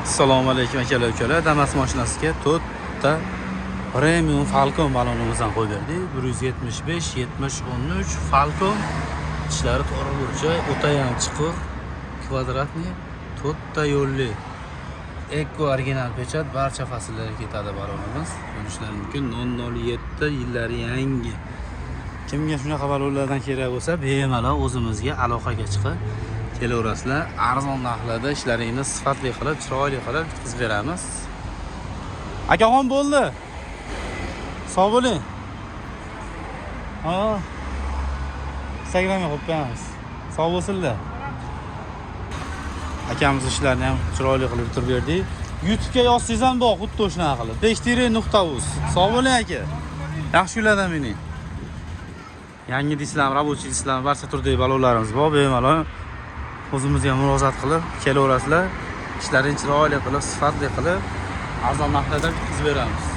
Assalomu alaykum aka-ukalar. Damas mashinasiga to'rtta premium Falcon balonimizdan qo'yib berdik. 175 70 13 Falcon. Ishlari to'g'ri burchak, o'ta ham chiqur, kvadratniy, to'rtta yo'lli. Eko original pechat, barcha fasllarga ketadi balonimiz. Ko'rishlari mumkin. 007 yillari yangi. Kimga shunaqa balonlardan kerak bo'lsa, bemalol o'zimizga aloqaga chiqib kelaverasizlar. Arzon narxlarda ishlaringizni sifatli qilib, chiroyli qilib bitkazib beramiz. Akaxon bo'ldi. Sog' bo'ling. Ha. Instagramga qo'yib qo'yamiz. Sog' bo'lsinlar. Akamiz ishlarini ham chiroyli qilib bitirib berdik. YouTube'ga yozsangiz ham bor, xuddi o'shanaqa qilib. Bekhtiri.uz. Sog' bo'ling aka. Yaxshi kunlardan meni. Yangi disklar, рабочий disklar, barcha turdagi balonlarimiz bor. Bemalol o'zimizga murojaat qilib kelaverasizlar. Ishlarini chiroyli qilib, sifatli qilib, arzon narxlarda bitkazib beramiz.